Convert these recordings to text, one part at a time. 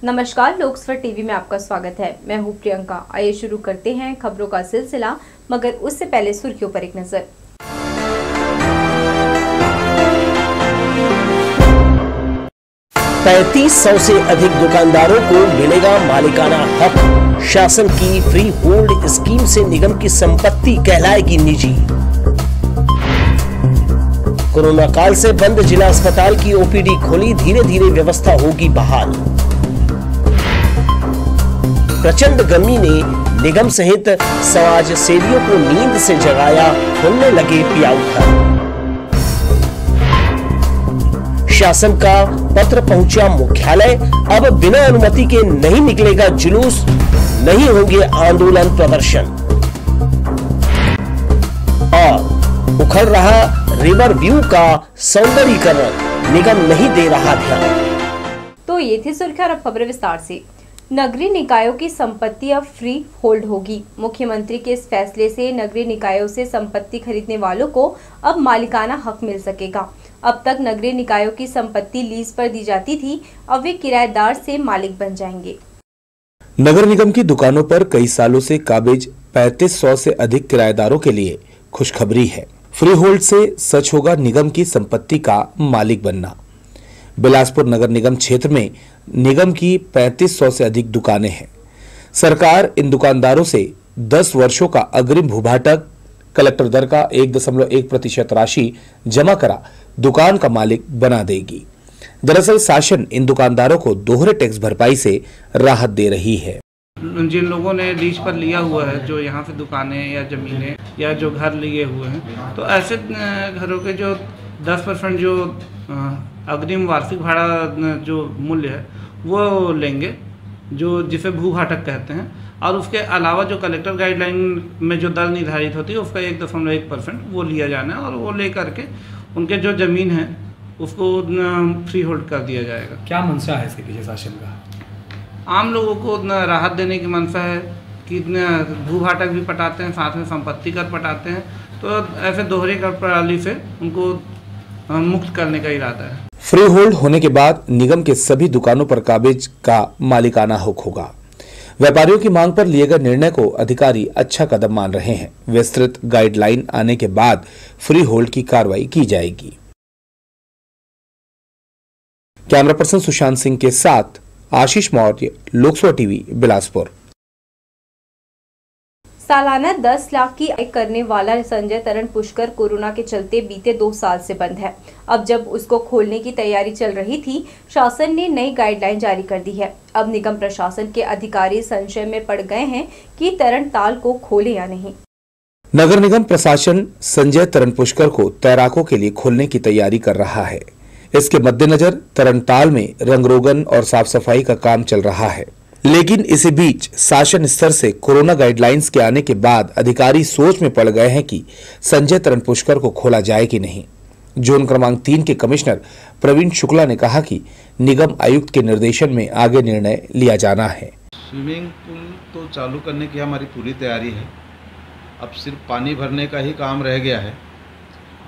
नमस्कार, लोकसभा टीवी में आपका स्वागत है। मैं हूं प्रियंका। आइए शुरू करते हैं खबरों का सिलसिला, मगर उससे पहले सुर्खियों पर एक नजर। $3500 से अधिक दुकानदारों को मिलेगा मालिकाना हक। शासन की फ्री होल्ड स्कीम से निगम की संपत्ति कहलाएगी निजी। कोरोना काल से बंद जिला अस्पताल की ओपीडी खुली, धीरे धीरे व्यवस्था होगी बहाल। प्रचंड गर्मी ने निगम सहित समाज सेवियों को नींद से जगाया, खुलने लगे पियाऊ घर। शासन का पत्र पहुंचा मुख्यालय, अब बिना अनुमति के नहीं निकलेगा जुलूस, नहीं होंगे आंदोलन प्रदर्शन। और उखड़ रहा रिवर व्यू का सौंदर्यीकरण, निगम नहीं दे रहा ध्यान। तो ये थी सुर्खियां, अब खबरें विस्तार से। नगरीय निकायों की संपत्ति अब फ्री होल्ड होगी। मुख्यमंत्री के इस फैसले से नगरीय निकायों से संपत्ति खरीदने वालों को अब मालिकाना हक मिल सकेगा। अब तक नगरीय निकायों की संपत्ति लीज पर दी जाती थी, अब वे किराएदार से मालिक बन जाएंगे। नगर निगम की दुकानों पर कई सालों से काबिज 3500 से अधिक किराएदारों के लिए खुशखबरी है। फ्री होल्ड से सच होगा निगम की संपत्ति का मालिक बनना। बिलासपुर नगर निगम क्षेत्र में निगम की 3500 से अधिक दुकानें हैं। सरकार इन दुकानदारों से 10 वर्षों का अग्रिम भूभाटक, कलेक्टर दर का 1.1% राशि जमा करा दुकान का मालिक बना देगी। दरअसल शासन इन दुकानदारों को दोहरे टैक्स भरपाई से राहत दे रही है। जिन लोगों ने लीज पर लिया हुआ है, जो यहाँ पे दुकानें या जमीनें या जो घर लिए हुए हैं, तो ऐसे घरों के जो 10% जो अग्रिम वार्षिक भाड़ा जो मूल्य है वो लेंगे, जो जिसे भूभाटक कहते हैं। और उसके अलावा जो कलेक्टर गाइडलाइन में जो दर निर्धारित होती है उसका 1.1% वो लिया जाना है, और वो ले करके उनके जो ज़मीन है उसको फ्री होल्ड कर दिया जाएगा। क्या मंशा है इसके पीछे शासन का? आम लोगों को राहत देने की मंशा है कि भूभाटक भी पटाते हैं, साथ में संपत्ति कर पटाते हैं, तो ऐसे दोहरे कर प्रणाली से उनको मुक्त करने का इरादा है। फ्री होल्ड होने के बाद निगम के सभी दुकानों पर काबिज का मालिकाना हक होगा। व्यापारियों की मांग पर लिए गए निर्णय को अधिकारी अच्छा कदम मान रहे हैं। विस्तृत गाइडलाइन आने के बाद फ्री होल्ड की कार्रवाई की जाएगी। कैमरा पर्सन सुशांत सिंह के साथ आशीष मौर्य, लोकसभा टीवी, बिलासपुर। सालाना 10 लाख की आय करने वाला संजय तरण पुष्कर कोरोना के चलते बीते 2 साल से बंद है। अब जब उसको खोलने की तैयारी चल रही थी, शासन ने नई गाइडलाइन जारी कर दी है। अब निगम प्रशासन के अधिकारी संशय में पड़ गए हैं कि तरण ताल को खोले या नहीं। नगर निगम प्रशासन संजय तरण पुष्कर को तैराकों के लिए खोलने की तैयारी कर रहा है। इसके मद्देनजर तरणताल में रंगरोगन और साफ सफाई का काम चल रहा है। लेकिन इसी बीच शासन स्तर से कोरोना गाइडलाइंस के आने के बाद अधिकारी सोच में पड़ गए हैं कि संजय तरण पुष्कर को खोला जाए कि नहीं। जोन क्रमांक 3 के कमिश्नर प्रवीण शुक्ला ने कहा कि निगम आयुक्त के निर्देशन में आगे निर्णय लिया जाना है। स्विमिंग पूल तो चालू करने की हमारी पूरी तैयारी है। अब सिर्फ पानी भरने का ही काम रह गया है,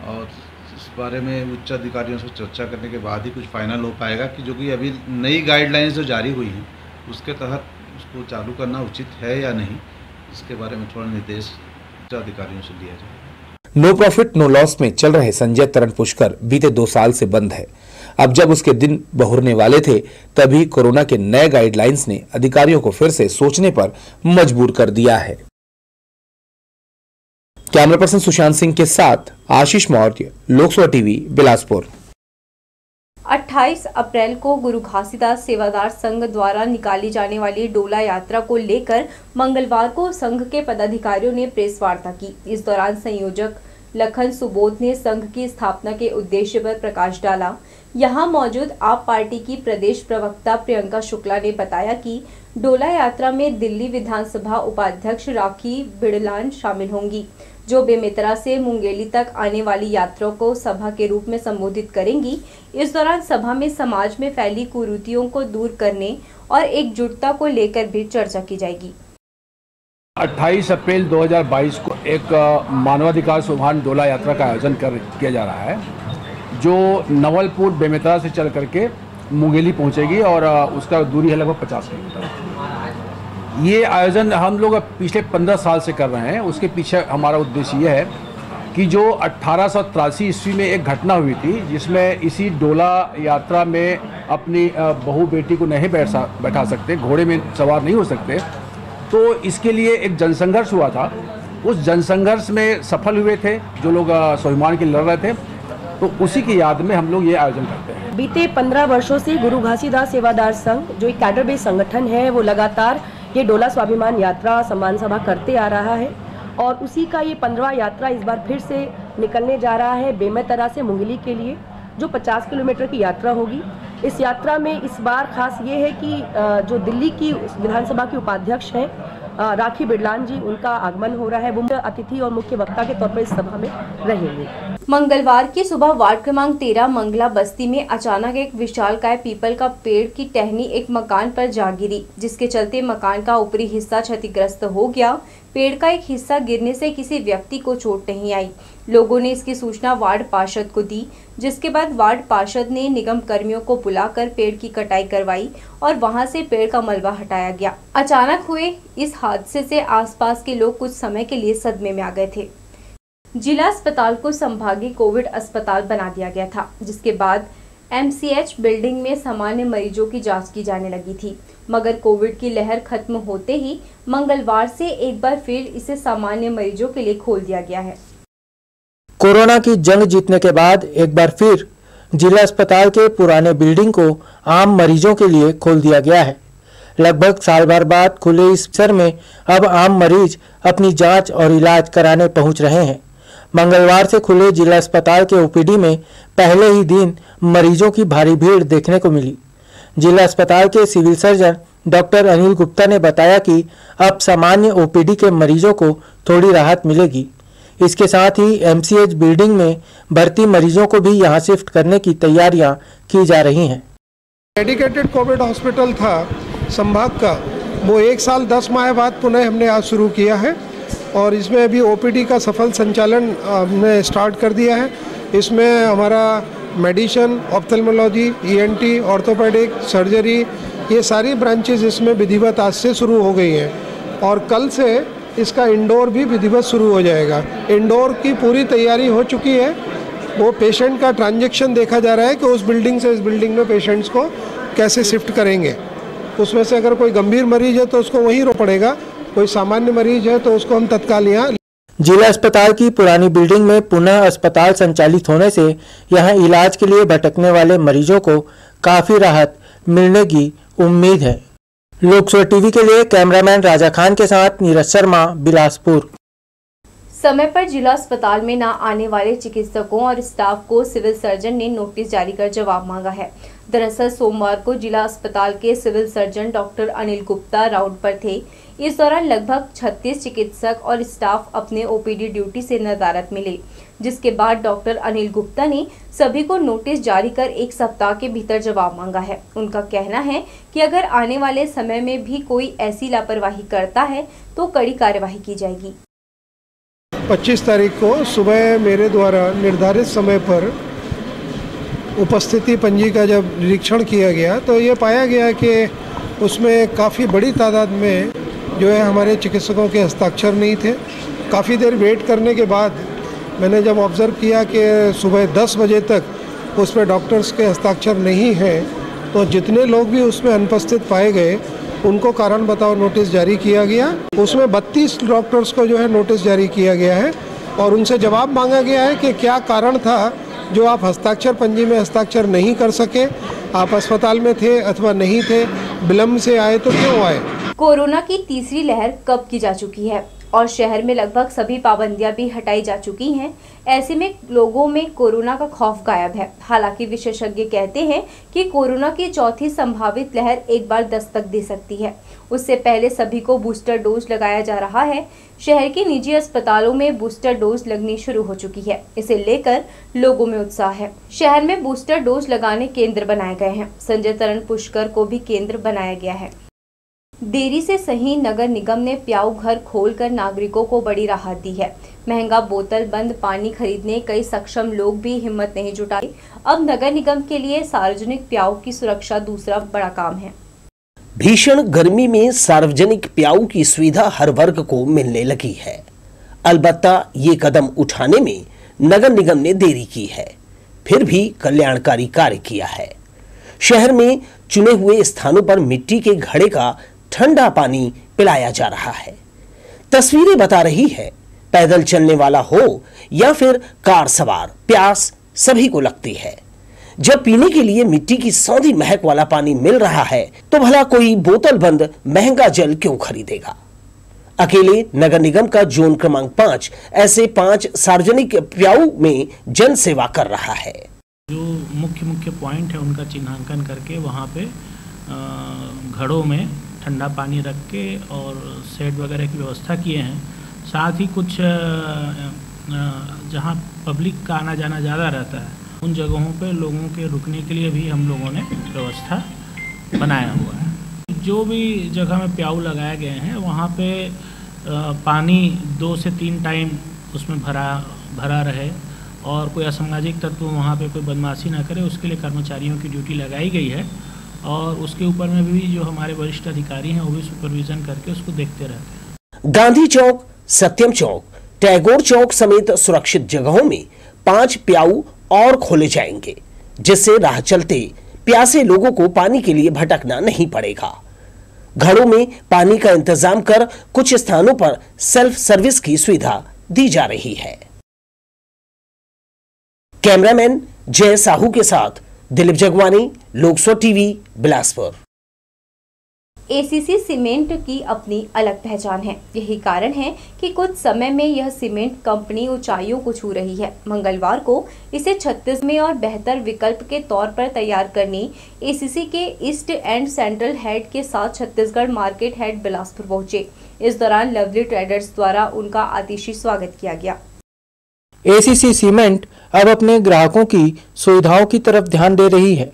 और इस बारे में उच्च अधिकारियों से चर्चा करने के बाद ही कुछ फाइनल हो पाएगा कि जो कि अभी नई गाइडलाइंस जो जारी हुई हैं उसके तहत उसको चालू करना उचित है या नहीं, इसके बारे में थोड़ा निर्देश उच्च अधिकारियों से लिया जाएगा। नो प्रॉफिट नो लॉस में चल रहे संजय तरण पुष्कर बीते 2 साल से बंद है। अब जब उसके दिन बहुरने वाले थे, तभी कोरोना के नए गाइडलाइंस ने अधिकारियों को फिर से सोचने पर मजबूर कर दिया है। कैमरा पर्सन सुशांत सिंह के साथ आशीष मौर्य, लोकसभा टीवी, बिलासपुर। 28 अप्रैल को गुरु घासीदास सेवादार संघ द्वारा निकाली जाने वाली डोला यात्रा को लेकर मंगलवार को संघ के पदाधिकारियों ने प्रेस वार्ता की। इस दौरान संयोजक लखन सुबोध ने संघ की स्थापना के उद्देश्य पर प्रकाश डाला। यहां मौजूद आप पार्टी की प्रदेश प्रवक्ता प्रियंका शुक्ला ने बताया कि डोला यात्रा में दिल्ली विधानसभा उपाध्यक्ष राखी बिड़लान शामिल होंगी, जो बेमेतरा से मुंगेली तक आने वाली यात्रा को सभा के रूप में संबोधित करेंगी। इस दौरान सभा में समाज में फैली कुरीतियों को दूर करने और एकजुटता को लेकर भी चर्चा की जाएगी। 28 अप्रैल 2022 को एक मानवाधिकार सौहार्द डोला यात्रा का आयोजन किया जा रहा है, जो नवलपुर बेमेतरा से चल करके मुंगेली पहुंचेगी और उसका दूरी है लगभग 50 किलोमीटर। ये आयोजन हम लोग पिछले 15 साल से कर रहे हैं। उसके पीछे हमारा उद्देश्य ये है कि जो 1883 ईस्वी में एक घटना हुई थी जिसमें इसी डोला यात्रा में अपनी बहू बेटी को नहीं बैठा सकते, घोड़े में सवार नहीं हो सकते, तो इसके लिए एक जनसंघर्ष हुआ था। उस जनसंघर्ष में सफल हुए थे जो लोग स्वाभिमान के लिए लड़ रहे थे, तो उसी की याद में हम लोग ये आयोजन करते हैं। बीते 15 वर्षों से गुरु घासीदास सेवादार संघ जो एक कैडर बेस्ड संगठन है वो लगातार ये डोला स्वाभिमान यात्रा सम्मान सभा करते आ रहा है और उसी का ये 15वां यात्रा इस बार फिर से निकलने जा रहा है बेमेतरा से मुंगेली के लिए, जो 50 किलोमीटर की यात्रा होगी। इस यात्रा में इस बार खास ये है कि जो दिल्ली की विधानसभा की उपाध्यक्ष हैं राखी बिड़लान जी, उनका आगमन हो रहा है। वो अतिथि और मुख्य वक्ता के तौर पर इस सभा में रहेंगे। मंगलवार की सुबह वार्ड क्रमांक 13 मंगला बस्ती में अचानक एक विशालकाय पीपल का पेड़ की टहनी एक मकान पर जा गिरी, जिसके चलते मकान का ऊपरी हिस्सा क्षतिग्रस्त हो गया। पेड़ का एक हिस्सा गिरने से किसी व्यक्ति को चोट नहीं आई। लोगों ने इसकी सूचना वार्ड पार्षद को दी, जिसके बाद वार्ड पार्षद ने निगम कर्मियों को बुलाकर पेड़ की कटाई करवाई और वहां से पेड़ का मलबा हटाया गया। अचानक हुए इस हादसे से आसपास के लोग कुछ समय के लिए सदमे में आ गए थे। जिला अस्पताल को संभागीय कोविड अस्पताल बना दिया गया था, जिसके बाद MCH बिल्डिंग में सामान्य मरीजों की जांच की जाने लगी थी, मगर कोविड की लहर खत्म होते ही मंगलवार से एक बार फिर इसे सामान्य मरीजों के लिए खोल दिया गया है। कोरोना की जंग जीतने के बाद एक बार फिर जिला अस्पताल के पुराने बिल्डिंग को आम मरीजों के लिए खोल दिया गया है। लगभग साल भर बाद खुले इस परिसर में अब आम मरीज अपनी जांच और इलाज कराने पहुंच रहे हैं। मंगलवार से खुले जिला अस्पताल के OPD में पहले ही दिन मरीजों की भारी भीड़ देखने को मिली। जिला अस्पताल के civil surgeon doctor Anil Gupta ने बताया कि अब सामान्य OPD के मरीजों को थोड़ी राहत मिलेगी। इसके साथ ही MCH बिल्डिंग में भर्ती मरीजों को भी यहां शिफ्ट करने की तैयारियां की जा रही हैं। डेडिकेटेड कोविड हॉस्पिटल था संभाग का, वो 1 साल 10 माह बाद पुनः हमने आज शुरू किया है और इसमें अभी OPD का सफल संचालन हमने स्टार्ट कर दिया है। इसमें हमारा medicine, ophthalmology, ENT, orthopaedic, surgery, ये सारी ब्रांचेज इसमें विधिवत आज से शुरू हो गई हैं और कल से इसका इंडोर भी विधिवत शुरू हो जाएगा। इंडोर की पूरी तैयारी हो चुकी है। वो पेशेंट का ट्रांजैक्शन देखा जा रहा है कि उस बिल्डिंग से इस बिल्डिंग में पेशेंट्स को कैसे शिफ्ट करेंगे। उसमें से अगर कोई गंभीर मरीज है तो उसको वहीं रोक पड़ेगा, कोई सामान्य मरीज है तो उसको हम तत्काल यहाँ। जिला अस्पताल की पुरानी बिल्डिंग में पुनः अस्पताल संचालित होने से यहां इलाज के लिए भटकने वाले मरीजों को काफी राहत मिलने की उम्मीद है। लोकसभा टीवी के लिए कैमरामैन राजा खान के साथ नीरज शर्मा, बिलासपुर। समय पर जिला अस्पताल में न आने वाले चिकित्सकों और स्टाफ को सिविल सर्जन ने नोटिस जारी कर जवाब मांगा है। दरअसल सोमवार को जिला अस्पताल के civil surgeon doctor Anil Gupta round पर थे। इस दौरान लगभग 36 चिकित्सक और स्टाफ अपने OPD ड्यूटी से नदारद मिले, जिसके बाद डॉक्टर अनिल गुप्ता ने सभी को नोटिस जारी कर 1 सप्ताह के भीतर जवाब मांगा है। उनका कहना है कि अगर आने वाले समय में भी कोई ऐसी लापरवाही करता है तो कड़ी कार्यवाही की जाएगी। 25 तारीख को सुबह मेरे द्वारा निर्धारित समय पर उपस्थिति पंजी का जब निरीक्षण किया गया तो ये पाया गया कि उसमें काफ़ी बड़ी तादाद में जो है हमारे चिकित्सकों के हस्ताक्षर नहीं थे। काफ़ी देर वेट करने के बाद मैंने जब ऑब्ज़र्व किया कि सुबह 10 बजे तक उसमें डॉक्टर्स के हस्ताक्षर नहीं हैं, तो जितने लोग भी उसमें अनुपस्थित पाए गए उनको कारण बताओ नोटिस जारी किया गया। उसमें 32 डॉक्टर्स को जो है नोटिस जारी किया गया है और उनसे जवाब मांगा गया है कि क्या कारण था जो आप हस्ताक्षर पंजी में हस्ताक्षर नहीं कर सके, आप अस्पताल में थे अथवा नहीं थे, विलम्ब से आए तो क्यों आए। कोरोना की तीसरी लहर कब की जा चुकी है और शहर में लगभग सभी पाबंदियां भी हटाई जा चुकी हैं। ऐसे में लोगों में कोरोना का खौफ गायब है। हालांकि विशेषज्ञ कहते हैं कि कोरोना की चौथी संभावित लहर एक बार दस्तक दे सकती है। उससे पहले सभी को बूस्टर डोज लगाया जा रहा है। शहर के निजी अस्पतालों में बूस्टर डोज लगनी शुरू हो चुकी है। इसे लेकर लोगों में उत्साह है। शहर में बूस्टर डोज लगाने केंद्र बनाए गए हैं। संजय तरण पुष्कर को भी केंद्र बनाया गया है। देरी से सही नगर निगम ने प्याऊ घर खोलकर नागरिकों को बड़ी राहत दी है। महंगा बोतल बंद पानी खरीदने कई सक्षम लोग भी हिम्मत नहीं जुटाए। अब नगर निगम के लिए सार्वजनिक प्याऊ की सुरक्षा दूसरा बड़ा काम है। भीषण गर्मी में सार्वजनिक प्याऊ की सुविधा हर वर्ग को मिलने लगी है। अलबत्ता ये कदम उठाने में नगर निगम ने देरी की है, फिर भी कल्याणकारी कार्य किया है। शहर में चुने हुए स्थानों पर मिट्टी के घड़े का ठंडा पानी पिलाया जा रहा है। तस्वीरें बता रही है, पैदल चलने वाला हो या फिर कार सवार, प्यास सभी को लगती है। जब पीने के लिए मिट्टी की सौंधी महक वाला पानी मिल रहा है तो भला कोई बोतल बंद महंगा जल क्यों खरीदेगा। अकेले नगर निगम का जोन क्रमांक 5 ऐसे 5 सार्वजनिक प्याऊ में जन सेवा कर रहा है। जो मुख्य पॉइंट है उनका चिन्हांकन करके वहाँ पे घड़ों में ठंडा पानी रख के और शेड वगैरह की व्यवस्था किए हैं। साथ ही कुछ जहाँ पब्लिक का आना जाना ज़्यादा रहता है उन जगहों पे लोगों के रुकने के लिए भी हम लोगों ने व्यवस्था बनाया हुआ है। जो भी जगह में प्याऊ लगाए गए हैं वहाँ पे पानी 2 से 3 टाइम उसमें भरा रहे और कोई असामाजिक तत्व वहाँ पे कोई बदमाशी ना करे, उसके लिए कर्मचारियों की ड्यूटी लगाई गई है और उसके ऊपर में भी जो हमारे वरिष्ठ अधिकारी हैं वो भी सुपरविजन करके उसको देखते रहते हैं। गांधी चौक, सत्यम चौक, टैगोर चौक समेत सुरक्षित जगहों में 5 प्याऊ और खोले जाएंगे, जिससे राह चलते प्यासे लोगों को पानी के लिए भटकना नहीं पड़ेगा। घड़ों में पानी का इंतजाम कर कुछ स्थानों पर सेल्फ सर्विस की सुविधा दी जा रही है। कैमरामैन जय साहू के साथ Dilip Jagwani, Lok Sabha TV, Bilaspur. ACC cement की अपनी अलग पहचान है। यही कारण है कि कुछ समय में यह सीमेंट कंपनी ऊंचाइयों को छू रही है। मंगलवार को इसे छत्तीसगढ़ में और बेहतर विकल्प के तौर पर तैयार करने एसीसी के ईस्ट एंड सेंट्रल हेड के साथ छत्तीसगढ़ मार्केट हेड बिलासपुर पहुंचे। इस दौरान लवली ट्रेडर्स द्वारा उनका आतिशी स्वागत किया गया। एसीसी सीमेंट अब अपने ग्राहकों की सुविधाओं की तरफ ध्यान दे रही है।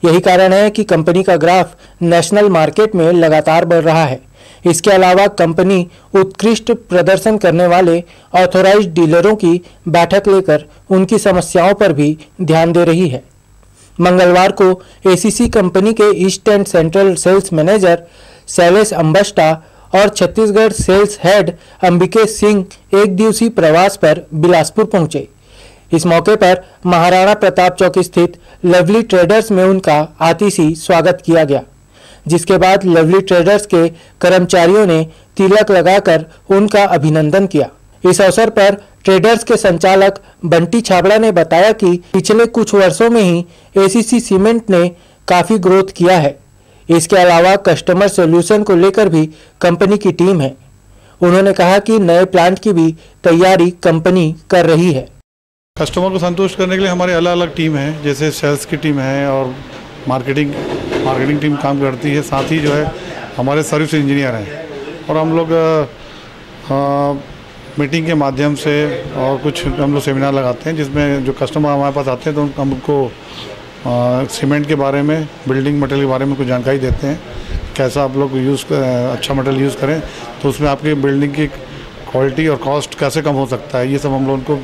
यही कारण है कि कंपनी का ग्राफ नेशनल मार्केट में लगातार बढ़ रहा है। इसके अलावा कंपनी उत्कृष्ट प्रदर्शन करने वाले ऑथोराइज्ड डीलरों की बैठक लेकर उनकी समस्याओं पर भी ध्यान दे रही है। मंगलवार को एसीसी कंपनी के east and central sales manager Shailesh Ambashta और छत्तीसगढ़ सेल्स हेड अंबिकेश सिंह एक दिवसीय प्रवास पर बिलासपुर पहुंचे। इस मौके पर महाराणा प्रताप चौक स्थित लवली ट्रेडर्स में उनका आतिशी स्वागत किया गया, जिसके बाद लवली ट्रेडर्स के कर्मचारियों ने तिलक लगाकर उनका अभिनंदन किया। इस अवसर पर ट्रेडर्स के संचालक बंटी छाबड़ा ने बताया कि पिछले कुछ वर्षों में ही एसीसी सीमेंट ने काफी ग्रोथ किया है। इसके अलावा कस्टमर सोल्यूशन को लेकर भी कंपनी की टीम है। उन्होंने कहा कि नए प्लांट की भी तैयारी कंपनी कर रही है। कस्टमर को संतुष्ट करने के लिए हमारे अलग अलग टीम है, जैसे सेल्स की टीम है और मार्केटिंग टीम काम करती है। साथ ही जो है हमारे सर्विस इंजीनियर हैं और हम लोग मीटिंग के माध्यम से और कुछ हम लोग सेमिनार लगाते हैं, जिसमें जो कस्टमर हमारे पास आते हैं तो हम उनको सीमेंट के बारे में, बिल्डिंग मटेरियल के बारे में कुछ जानकारी देते हैं, कैसा आप लोग अच्छा मटेरियल यूज़ करें तो उसमें आपकी बिल्डिंग की क्वालिटी और कॉस्ट कैसे कम हो सकता है। ये सब हम लोग उनको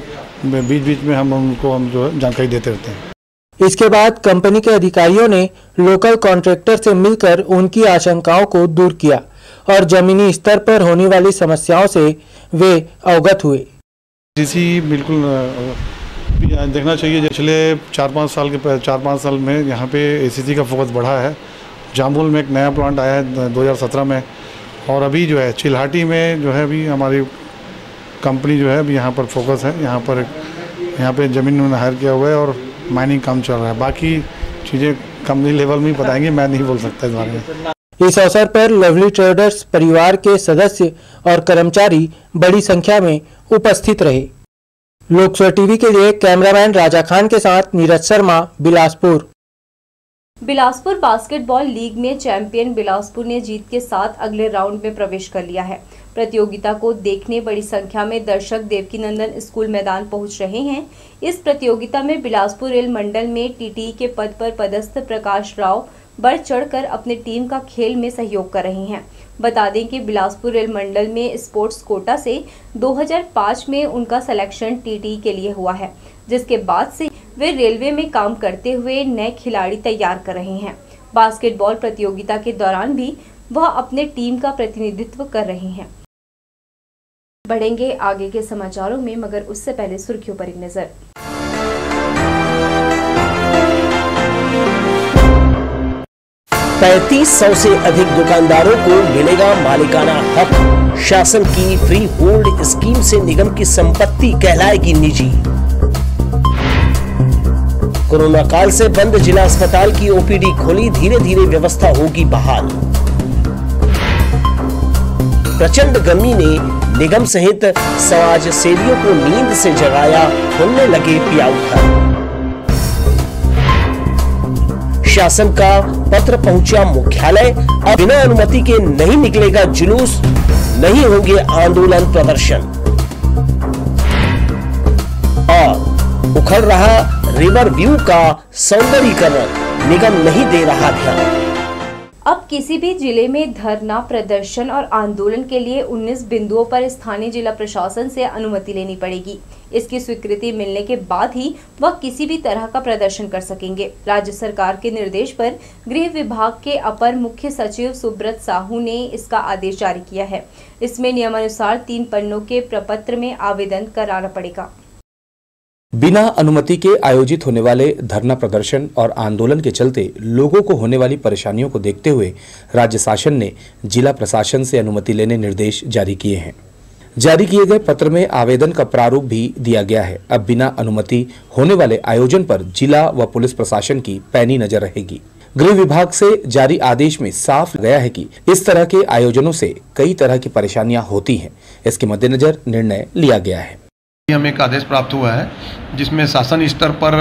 बीच में हम जो जानकारी देते रहते हैं। इसके बाद कंपनी के अधिकारियों ने लोकल कॉन्ट्रैक्टर से मिलकर उनकी आशंकाओं को दूर किया और जमीनी स्तर पर होने वाली समस्याओं से वे अवगत हुए। बिल्कुल देखना चाहिए, पिछले 4-5 साल में यहाँ पे एसीसी का फोकस बढ़ा है। जामुल में एक नया प्लांट आया है 2017 में और अभी जो है चिल्हाटी में जो है अभी हमारी कंपनी जो है अभी यहाँ पर फोकस है। यहाँ पे ज़मीन उन्होंने हायर किया हुआ है और माइनिंग काम चल रहा है। बाकी चीज़ें कंपनी लेवल में ही बताएंगे, मैं नहीं बोल सकता इस बारे में। इस अवसर पर लवली ट्रेडर्स परिवार के सदस्य और कर्मचारी बड़ी संख्या में उपस्थित रहे। लोकसभा टीवी के लिए कैमरामैन राजा खान के साथ नीरज शर्मा, बिलासपुर। बिलासपुर बास्केटबॉल लीग में चैंपियन बिलासपुर ने जीत के साथ अगले राउंड में प्रवेश कर लिया है। प्रतियोगिता को देखने बड़ी संख्या में दर्शक देवकीनंदन स्कूल मैदान पहुंच रहे हैं। इस प्रतियोगिता में बिलासपुर रेल मंडल में टीटी के पद पर पदस्थ प्रकाश राव बढ़ चढ़कर अपने टीम का खेल में सहयोग कर रहे हैं। बता दें कि बिलासपुर रेल मंडल में स्पोर्ट्स कोटा से 2005 में उनका सिलेक्शन टीटी के लिए हुआ है, जिसके बाद से वे रेलवे में काम करते हुए नए खिलाड़ी तैयार कर रहे हैं। बास्केटबॉल प्रतियोगिता के दौरान भी वह अपने टीम का प्रतिनिधित्व कर रहे हैं। बढ़ेंगे आगे के समाचारों में, मगर उससे पहले सुर्खियों पर एक नजर। $3500 से अधिक दुकानदारों को मिलेगा मालिकाना हक। शासन की फ्री होल्ड स्कीम से निगम की संपत्ति कहलाएगी निजी। कोरोना काल से बंद जिला अस्पताल की ओपीडी खोली, धीरे धीरे व्यवस्था होगी बहाल। प्रचंड गर्मी ने निगम सहित समाज सेवियों को नींद से जगाया, खुलने लगे पियाऊ घर। शासन का पत्र पहुंचा मुख्यालय, अब बिना अनुमति के नहीं निकलेगा जुलूस, नहीं होंगे आंदोलन प्रदर्शन। और उखड़ रहा रिवर व्यू का सौंदर्यीकरण, निगम नहीं दे रहा ध्यान। अब किसी भी जिले में धरना, प्रदर्शन और आंदोलन के लिए 19 बिंदुओं पर स्थानीय जिला प्रशासन से अनुमति लेनी पड़ेगी। इसकी स्वीकृति मिलने के बाद ही वह किसी भी तरह का प्रदर्शन कर सकेंगे। राज्य सरकार के निर्देश पर गृह विभाग के अपर मुख्य सचिव सुब्रत साहू ने इसका आदेश जारी किया है। इसमें नियमानुसार 3 पन्नों के प्रपत्र में आवेदन कराना पड़ेगा। बिना अनुमति के आयोजित होने वाले धरना प्रदर्शन और आंदोलन के चलते लोगों को होने वाली परेशानियों को देखते हुए राज्य शासन ने जिला प्रशासन से अनुमति लेने निर्देश जारी किए हैं। जारी किए गए पत्र में आवेदन का प्रारूप भी दिया गया है। अब बिना अनुमति होने वाले आयोजन पर जिला व पुलिस प्रशासन की पैनी नजर रहेगी। गृह विभाग से जारी आदेश में साफ गया है कि इस तरह के आयोजनों से कई तरह की परेशानियां होती हैं। इसके मद्देनजर निर्णय लिया गया है। हमें एक आदेश प्राप्त हुआ है जिसमें शासन स्तर पर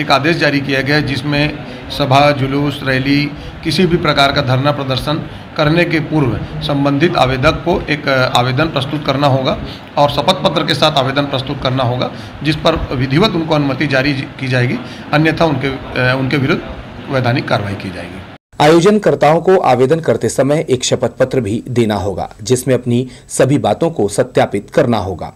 एक आदेश जारी किया गया है, जिसमें सभा, जुलूस, रैली, किसी भी प्रकार का धरना प्रदर्शन करने के पूर्व संबंधित आवेदक को एक आवेदन प्रस्तुत करना होगा और शपथ पत्र के साथ आवेदन प्रस्तुत करना होगा, जिस पर विधिवत उनको अनुमति जारी की जाएगी, अन्यथा उनके विरुद्ध वैधानिक कार्रवाई की जाएगी। आयोजनकर्ताओं को आवेदन करते समय एक शपथ पत्र भी देना होगा, जिसमें अपनी सभी बातों को सत्यापित करना होगा।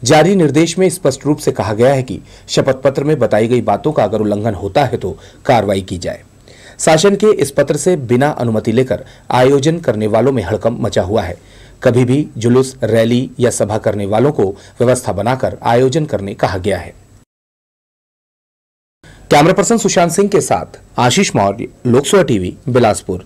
जारी निर्देश में स्पष्ट रूप से कहा गया है कि शपथ पत्र में बताई गई बातों का अगर उल्लंघन होता है तो कार्रवाई की जाए। शासन के इस पत्र से बिना अनुमति लेकर आयोजन करने वालों में हड़कंप मचा हुआ है। कभी भी जुलूस, रैली या सभा करने वालों को व्यवस्था बनाकर आयोजन करने कहा गया है। कैमरा पर्सन सुशांत सिंह के साथ Ashish Maurya, Lok Sabha TV, Bilaspur.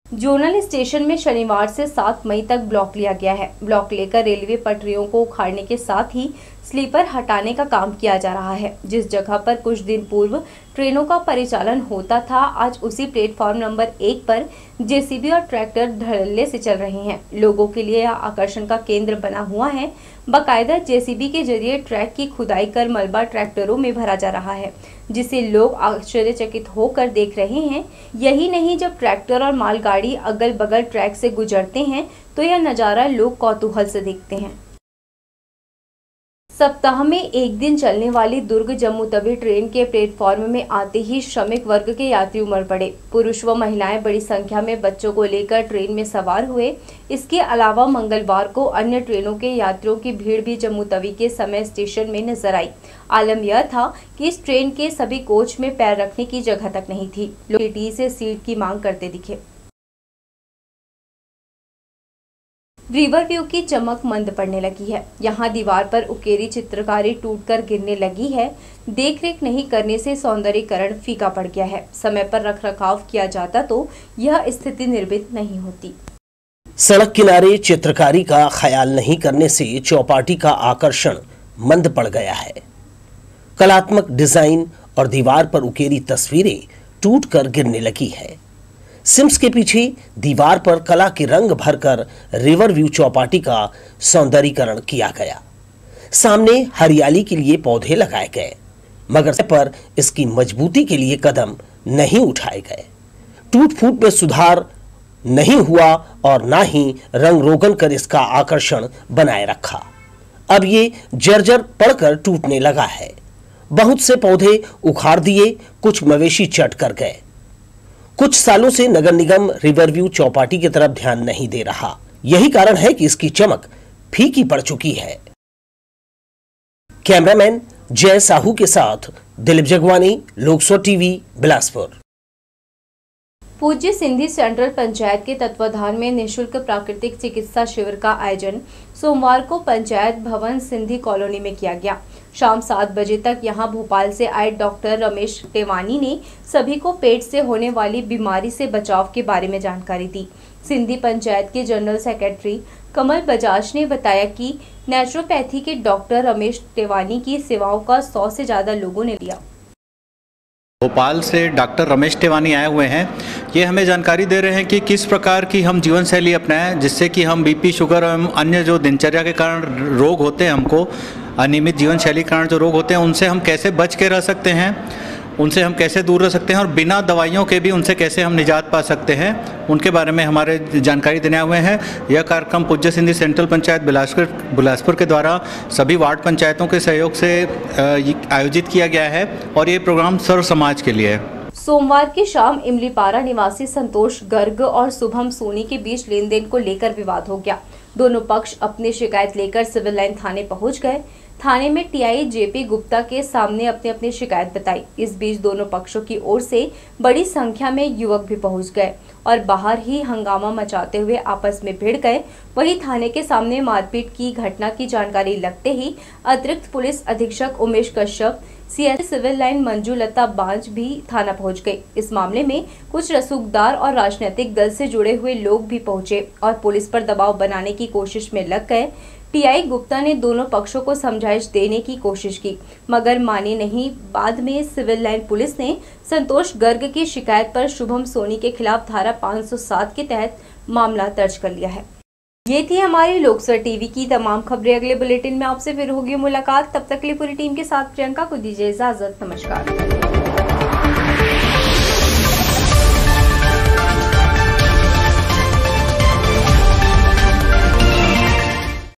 Zonal station में शनिवार से 7 मई तक ब्लॉक लिया गया है। ब्लॉक लेकर रेलवे पटरियों को उखाड़ने के साथ ही स्लीपर हटाने का काम किया जा रहा है। जिस जगह पर कुछ दिन पूर्व ट्रेनों का परिचालन होता था, आज उसी प्लेटफॉर्म नंबर 1 पर जेसीबी और ट्रैक्टर धड़ल्ले से चल रहे हैं। लोगों के लिए यह आकर्षण का केंद्र बना हुआ है। बाकायदा जेसीबी के जरिए ट्रैक की खुदाई कर मलबा ट्रैक्टरों में भरा जा रहा है, जिसे लोग आश्चर्यचकित होकर देख रहे हैं। यही नहीं, जब ट्रैक्टर और मालगाड़ी अगल बगल ट्रैक से गुजरते हैं तो यह नज़ारा लोग कौतूहल से देखते हैं। सप्ताह में एक दिन चलने वाली दुर्ग जम्मू तवी ट्रेन के प्लेटफॉर्म में आते ही श्रमिक वर्ग के यात्री उमड़ पड़े। पुरुष व महिलाएं बड़ी संख्या में बच्चों को लेकर ट्रेन में सवार हुए। इसके अलावा मंगलवार को अन्य ट्रेनों के यात्रियों की भीड़ भी जम्मू तवी के समय स्टेशन में नजर आई। आलम यह था कि इस ट्रेन के सभी कोच में पैर रखने की जगह तक नहीं थी। लोग टीटी से सीट की मांग करते दिखे। रिवर व्यू की चमक मंद पड़ने लगी है। यहाँ दीवार पर उकेरी चित्रकारी टूटकर गिरने लगी है। देखरेख नहीं करने से सौंदर्यीकरण फीका पड़ गया है। समय पर रखरखाव किया जाता तो यह स्थिति निर्मित नहीं होती। सड़क किनारे चित्रकारी का ख्याल नहीं करने से चौपाटी का आकर्षण मंद पड़ गया है। कलात्मक डिजाइन और दीवार पर उकेरी तस्वीरें टूटकर गिरने लगी है। सिम्स के पीछे दीवार पर कला के रंग भरकर रिवर व्यू चौपाटी का सौंदर्यीकरण किया गया। सामने हरियाली के लिए पौधे लगाए गए, मगर पर इसकी मजबूती के लिए कदम नहीं उठाए गए। टूट फूट में सुधार नहीं हुआ और ना ही रंग रोगन कर इसका आकर्षण बनाए रखा। अब ये जर्जर पड़कर टूटने लगा है। बहुत से पौधे उखाड़ दिए, कुछ मवेशी चट कर गए। कुछ सालों से नगर निगम रिवरव्यू चौपाटी की तरफ ध्यान नहीं दे रहा। यही कारण है कि इसकी चमक फीकी पड़ चुकी है। कैमरामैन जय साहू के साथ दिलीप जगवानी, लोकसो टीवी, बिलासपुर। पूज्य सिंधी सेंट्रल पंचायत के तत्वाधान में निःशुल्क प्राकृतिक चिकित्सा शिविर का आयोजन सोमवार को पंचायत भवन सिंधी कॉलोनी में किया गया। शाम 7 बजे तक यहां भोपाल से आए डॉक्टर रमेश टेवानी ने सभी को पेट से होने वाली बीमारी से बचाव के बारे में जानकारी दी। सिंधी पंचायत के जनरल सेक्रेटरी कमल बजाज ने बताया कि नेचुरोपैथी के डॉक्टर रमेश टेवानी की सेवाओं का 100 से ज्यादा लोगों ने लिया। भोपाल से डॉक्टर रमेश टेवानी आए हुए हैं। ये हमें जानकारी दे रहे हैं कि किस प्रकार की हम जीवन शैली अपनाएं जिससे कि हम बीपी, शुगर एवं अन्य जो दिनचर्या के कारण रोग होते हैं, हमको अनियमित जीवन शैली के कारण जो रोग होते हैं, उनसे हम कैसे बच के रह सकते हैं, उनसे हम कैसे दूर रह सकते हैं और बिना दवाइयों के भी उनसे कैसे हम निजात पा सकते हैं, उनके बारे में हमारे जानकारी देने हुए हैं। यह कार्यक्रम पूज्य सिंधी सेंट्रल पंचायत बिलासपुर के द्वारा सभी वार्ड पंचायतों के सहयोग से आयोजित किया गया है और ये प्रोग्राम सर्व समाज के लिए है। सोमवार की शाम इमलीपारा निवासी संतोष गर्ग और शुभम सोनी के बीच लेन देन को लेकर विवाद हो गया। दोनों पक्ष अपनी शिकायत लेकर सिविल लाइन थाने पहुंच गए। थाने में टीआई जेपी गुप्ता के सामने अपनी शिकायत बताई। इस बीच दोनों पक्षों की ओर से बड़ी संख्या में युवक भी पहुंच गए और बाहर ही हंगामा मचाते हुए आपस में भिड़ गए। वहीं थाने के सामने मारपीट की घटना की जानकारी लगते ही अतिरिक्त पुलिस अधीक्षक Umesh Kashyap, CS civil line Manju Lata Banjh भी थाना पहुंच गए। इस मामले में कुछ रसूखदार और राजनीतिक दल से जुड़े हुए लोग भी पहुंचे और पुलिस पर दबाव बनाने की कोशिश में लग गए। टीआई गुप्ता ने दोनों पक्षों को समझाइश देने की कोशिश की मगर माने नहीं। बाद में सिविल लाइन पुलिस ने संतोष गर्ग की शिकायत पर शुभम सोनी के खिलाफ धारा 507 के तहत मामला दर्ज कर लिया है। ये थी हमारी लोकसर टीवी की तमाम खबरें। अगले बुलेटिन में आपसे फिर होगी मुलाकात। तब तक के लिए पूरी टीम के साथ प्रियंका को दीजिए इजाजत। नमस्कार।